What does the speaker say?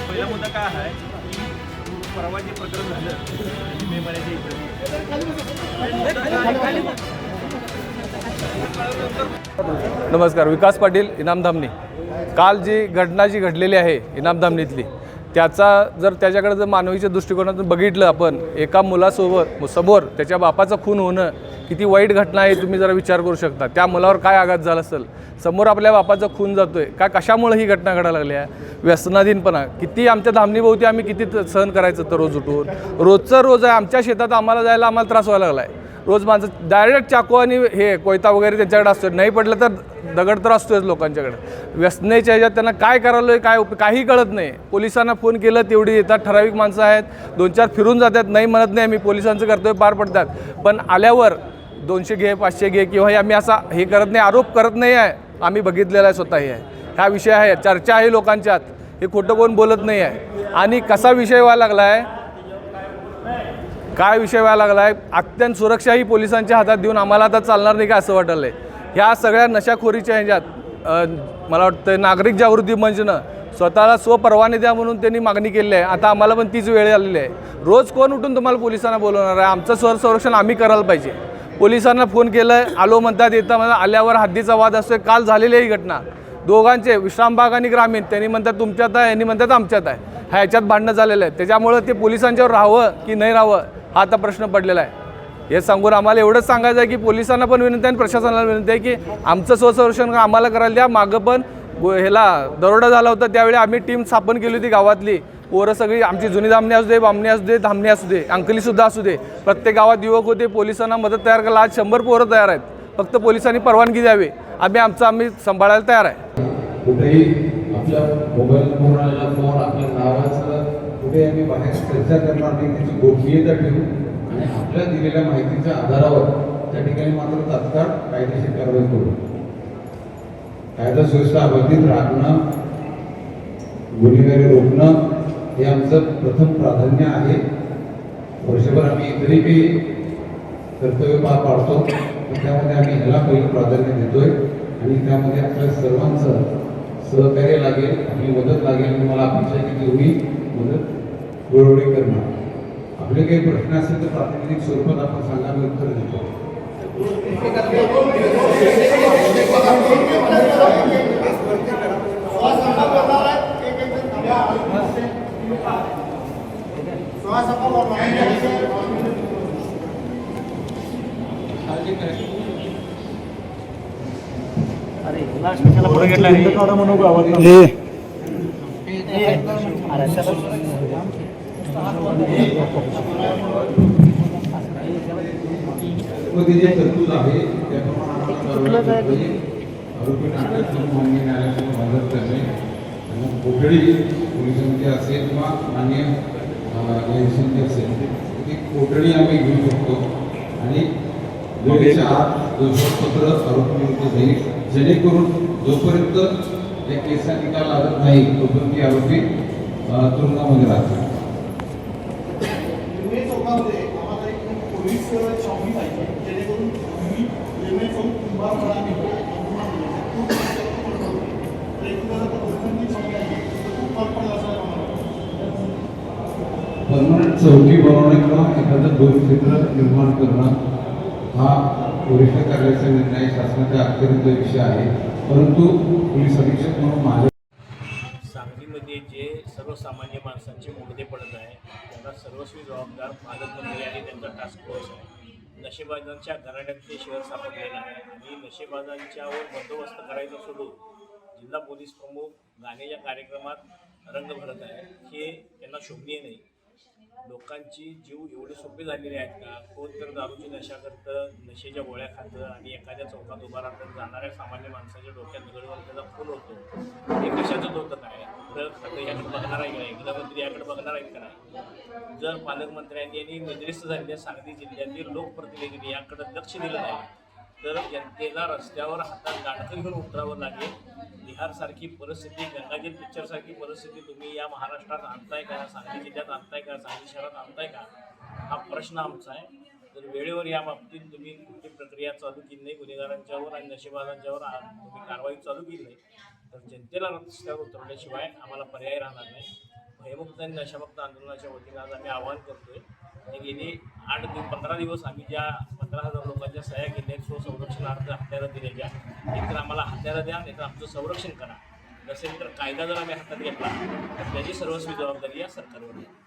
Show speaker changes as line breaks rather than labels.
पहिला मुद्दा काय आहे की परवा जे प्रकरण झालं मे महिन्याच्या
नमस्कार. विकास पाटील, इनामधामणी. काल जी घटना घडलेली आहे इनामधामणीतली, त्याचा जर त्याच्याकडे जर मानवीच्या दृष्टिकोनातून बघितलं आपण, एका मुलासोबत समोर त्याच्या बापाचा खून होणं किती वाईट घटना आहे तुम्ही जरा विचार करू शकता. त्या मुलावर काय आघात झाला असेल, समोर आपल्या बापाचा खून जातोय का, कशामुळे ही घटना घडायला लागली आहे. व्यसनाधीनपणा किती आमच्या धामणीभोवती आम्ही किती सहन करायचं तर रोज उठून रोजचं रोज आहे. आमच्या शेतात आम्हाला जायला आम्हाला त्रास व्हायला लागला आहे. रोज माणसं डायरेक्ट चाकू आणि हे कोयता वगैरे त्यांच्याकडे असतो, नाही पडलं तर दगड तर असतोच लोकांच्याकडे. व्यसनेच्या ह्याच्यात त्यांना काय करायला काही कळत नाही. पोलिसांना फोन केलं तेवढी येतात, ठराविक माणसं आहेत, 2-4 फिरून जातात, नाही म्हणत नाही आम्ही पोलिसांचं कर्तव्य पार पडतात. पण आल्यावर 200 घे 500 घे किंवा हे आम्ही असा हे करत नाही, आरोप करत नाही आहे. आम्ही बघितलेला आहे स्वतःही आहे. हा विषय आहे, चर्चा आहे लोकांच्यात, हे खोटं कोण बोलत नाही आहे. आणि कसा विषय व्हायला लागला आहे, काय विषय व्हायला लागला आहे, अत्यंत सुरक्षाही पोलिसांच्या हातात देऊन आम्हाला आता चालणार नाही का असं वाटलं आहे. ह्या सगळ्या नशाखोरीच्या ह्याच्यात मला वाटतं नागरिक जागृती मंचनं स्वतःला स्वपरवाने द्या म्हणून त्यांनी मागणी केली आहे. आता आम्हाला पण तीच वेळ आलेली आहे. रोज कोण उठून तुम्हाला पोलिसांना बोलवणार आहे. आमचं स्वसंरक्षण आम्ही करायला पाहिजे. पोलिसांना फोन केलं, आलो म्हणतात, येता म्हणतात, आल्यावर हद्दीचा वाद असतो. काल झालेली ही घटना दोघांचे, विश्रामबाग आणि ग्रामीण, त्यांनी म्हणतात तुमच्यात आहे, यांनी म्हणतात आमच्यात आहे. ह्याच्यात भांडणं झालेलं आहे. त्याच्यामुळं ते पोलिसांच्यावर राहावं की नाही राहावं हा आता प्रश्न पडलेला आहे. हे सांगून आम्हाला एवढंच सांगायचं आहे की पोलिसांना पण विनंती आहे आणि प्रशासनाला विनंती आहे की आमचं स्वसंरक्षण आम्हाला करायला द्या. मागं पण ह्याला दरोडा झाला होता, त्यावेळी आम्ही टीम स्थापन केली होती गावातली. पोरं सगळी आमची जुनी धामणी असू दे, बामणी असू दे, धामणी असू दे, अंकलीसुद्धा असू दे, प्रत्येक गावात युवक होते. पोलिसांना मदत तयार करायला आज 100 पोरं तयार आहेत. फक्त पोलिसांनी परवानगी द्यावी, आम्ही सांभाळायला तयार आहे.
कुठेही आपल्या मोबाईल फोन आपल्या नावाचं कुठे आम्ही बाहेर चर्चा करणार नाही, त्याची गोपनीयता ठेवू आणि आपल्या दिलेल्या माहितीच्या आधारावर त्या ठिकाणी मात्र तात्काळ कायदेशीर कारवाई करू. कायदा सुव्यवस्था अबाधित राखणं, गुन्हेगारी रोखणं हे आमचं प्रथम प्राधान्य आहे. वर्षभर आम्ही इतरही काही कर्तव्य पार पाडतो, पण त्यामध्ये आम्ही ह्याला पहिलं प्राधान्य देतोय आणि त्यामध्ये आपल्या सर्वांचं सहकार्य लागेल, आपली मदत लागेल. आणि मला अपेक्षा आहे की तुम्ही मदत वेळोवेळी करणार. आपले काही प्रश्न असेल तर प्रातिनिधिक स्वरूपात आपण सांगा, मी उत्तर देतो. जे तरतूद आहे त्याप्रमाणे आरोपींना मान्य न्यायालयासमोर हजर करणे आणि कोठडी पोलिसांची असेल किंवा मान्य न्यायाधीशांची असेल ती कोठडी आम्ही घेऊ शकतो आणि वेळेच्या आत दोषपत्र आरोपीविरुद्ध जाईल, जेणेकरून जोपर्यंत या केसचा निकाल लागत नाही तोपर्यंत आरोपी तुरुंगामध्ये राहतात. परमनंट चौकी बनवणे किंवा एखादं दोन क्षेत्र निर्माण करणं हा वरिष्ठ कार्यालयाचा निर्णय, शासनाच्या अखत्यारीचा विषय आहे. परंतु पोलीस अधीक्षक म्हणून माझ्या
सांगलीमध्ये जे सर्वसामान्य माणसांचे मुडदे पडत आहे त्यांना सर्वस्वी जबाबदार पालकमंत्री आणि त्यांचा टास्क फोर्स आहे. नशेबाजांच्या घराण्यात ते शहर सापडलेलं आहे आणि नशेबाजांच्यावर बंदोबस्त करायचं सोडून जिल्हा पोलीस प्रमुख गाण्याच्या कार्यक्रमात रंग भरत आहे, हे त्यांना शोभनीय नाही. लोकांची जीव एवढे सोपे झालेले आहेत का? कोण तर दारूची नशा करतं, नशेच्या गोळ्या खातं आणि एखाद्या चौकात उभा राहतात जाणाऱ्या सामान्य माणसाच्या डोक्यात दगडवर त्याचा खून होतो. हे कशाचं होतं काय? खातं याकडे बघणार आहे का नाही? गृहमंत्री याकडे बघणार आहेत का नाही? जर पालकमंत्र्यांनी आणि मंत्रिस्थ झालेल्या सांगली जिल्ह्यातील लोकप्रतिनिधींनी याकडे लक्ष दिलं नाही तर जनतेला रस्त्यावर हातात गाडकं घेऊन उतरावं लागेल. बिहारसारखी परिस्थिती, गंगाजल पिक्चरसारखी परिस्थिती तुम्ही या महाराष्ट्रात आणताय का? सांगली जिल्ह्यात आणताय का? सांगली शहरात आणताय का? हा प्रश्न आमचा आहे. तर वेळेवर या बाबतीत तुम्ही कुठली प्रक्रिया चालू केली नाही, गुन्हेगारांच्यावर आणि नशेबाजांच्यावर तुम्ही कारवाई चालू केली नाही तर जनतेला रस्त्यावर उतरवल्याशिवाय आम्हाला पर्याय राहणार नाही. भयमुक्त आणि नशामुक्त आंदोलनाच्या वतीनं आज आम्ही आवाहन करतोय. हे गेली 15 दिवस आम्ही ज्या 15,000 लोकांच्या सह्या केल्या स्वसंरक्षणार्थ हत्यारं दिल्याच्या, एकतर आम्हाला हत्यारं द्या नाही तर आमचं संरक्षण करा. नसेल तर कायदा जर आम्ही हातात घेतला तर त्याची सर्वस्वी जबाबदारी या सरकारवर आहे.